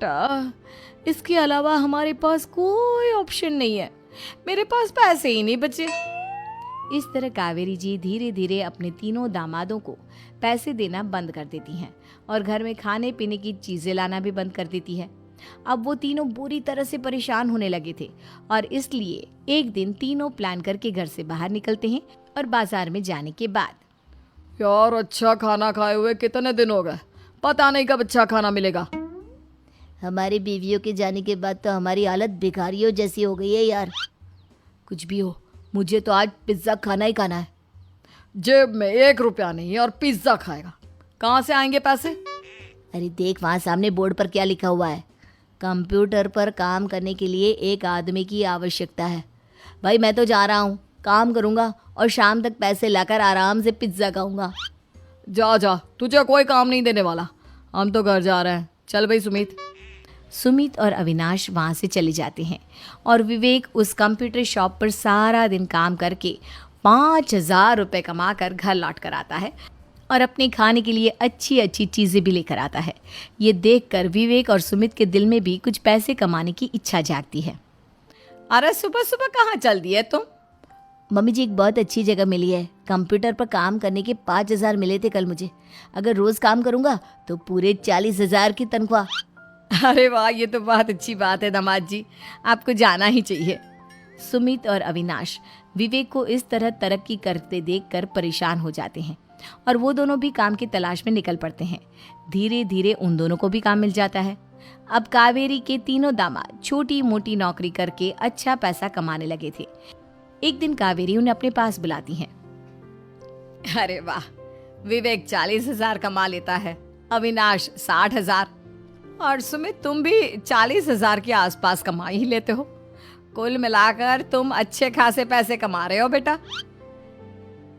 बेटा, इसके अलावा हमारे पास कोई ऑप्शन नहीं है। मेरे पास पैसे ही नहीं बचे। इस तरह कावेरी जी धीरे धीरे अपने तीनों दामादों को पैसे देना बंद कर देती हैं और घर में खाने पीने की चीजें लाना भी बंद कर देती है। अब वो तीनों बुरी तरह से परेशान होने लगे थे और इसलिए एक दिन तीनों प्लान करके घर से बाहर निकलते हैं और बाजार में जाने के बाद, यार अच्छा खाना खाए हुए कितने दिन हो गए, पता नहीं कब अच्छा खाना मिलेगा। हमारी बीवियों के जाने के बाद तो हमारी हालत भिखारियों जैसी हो गई है यार। कुछ भी हो, मुझे तो आज पिज्ज़ा खाना ही खाना है। जेब में 1 रुपया नहीं है और पिज्ज़ा खाएगा, कहाँ से आएंगे पैसे? अरे देख वहाँ सामने बोर्ड पर क्या लिखा हुआ है, कंप्यूटर पर काम करने के लिए एक आदमी की आवश्यकता है। भाई मैं तो जा रहा हूँ, काम करूँगा और शाम तक पैसे लाकर आराम से पिज्ज़ा खाऊंगा। जा जा, तुझे कोई काम नहीं देने वाला, हम तो घर जा रहे हैं। चल भाई सुमित। सुमित और अविनाश वहाँ से चले जाते हैं और विवेक उस कंप्यूटर शॉप पर सारा दिन काम करके 5,000 रुपये कमा कर घर लौट कर आता है और अपने खाने के लिए अच्छी अच्छी चीज़ें भी लेकर आता है। ये देखकर विवेक और सुमित के दिल में भी कुछ पैसे कमाने की इच्छा जागती है। अरे सुबह सुबह कहाँ चल दिए तुम? मम्मी जी एक बहुत अच्छी जगह मिली है, कंप्यूटर पर काम करने के 5,000 मिले थे कल मुझे। अगर रोज़ काम करूँगा तो पूरे 40,000 की तनख्वाह। अरे वाह, ये तो बहुत अच्छी बात है दामाद जी, आपको जाना ही चाहिए। सुमित और अविनाश विवेक को इस तरह तरक्की करते देखकर परेशान हो जाते हैं और वो दोनों भी काम की तलाश में निकल पड़ते हैं। धीरे धीरे उन दोनों को भी काम मिल जाता है। अब कावेरी के तीनों दामाद छोटी मोटी नौकरी करके अच्छा पैसा कमाने लगे थे। एक दिन कावेरी उन्हें अपने पास बुलाती है। अरे वाह, विवेक 40,000 कमा लेता है, अविनाश 60,000 और सुमित तुम भी 40,000 के आसपास कमा ही लेते हो। कुल मिलाकर तुम अच्छे खासे पैसे कमा रहे हो बेटा।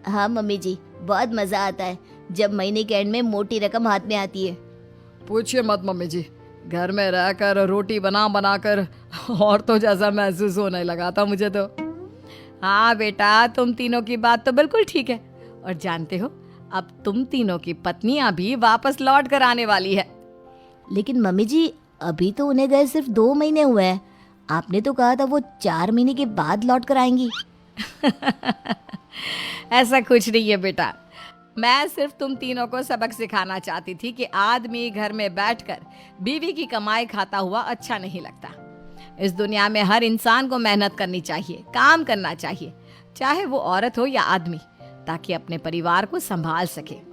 हाँ मम्मी जी, बहुत मज़ा आता है जब महीने के एंड में मोटी रकम हाथ में आती है। पूछिए मत मम्मी जी, घर में रहकर रोटी बना बना कर और तो जैसा महसूस होने लगा था मुझे तो। हाँ बेटा, तुम तीनों की बात तो बिल्कुल ठीक है और जानते हो अब तुम तीनों की पत्नियां भी वापस लौट कर आने वाली है। लेकिन मम्मी जी अभी तो उन्हें गए सिर्फ 2 महीने हुए हैं, आपने तो कहा था वो 4 महीने के बाद लौट कर आएंगी। ऐसा कुछ नहीं है बेटा, मैं सिर्फ तुम तीनों को सबक सिखाना चाहती थी कि आदमी घर में बैठकर बीवी की कमाई खाता हुआ अच्छा नहीं लगता। इस दुनिया में हर इंसान को मेहनत करनी चाहिए, काम करना चाहिए, चाहे वो औरत हो या आदमी, ताकि अपने परिवार को संभाल सके।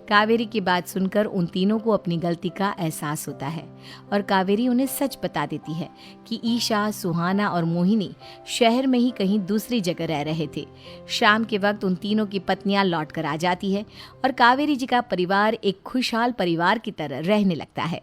कावेरी की बात सुनकर उन तीनों को अपनी गलती का एहसास होता है और कावेरी उन्हें सच बता देती है कि ईशा, सुहाना और मोहिनी शहर में ही कहीं दूसरी जगह रह रहे थे। शाम के वक्त उन तीनों की पत्नियां लौट कर आ जाती है और कावेरी जी का परिवार एक खुशहाल परिवार की तरह रहने लगता है।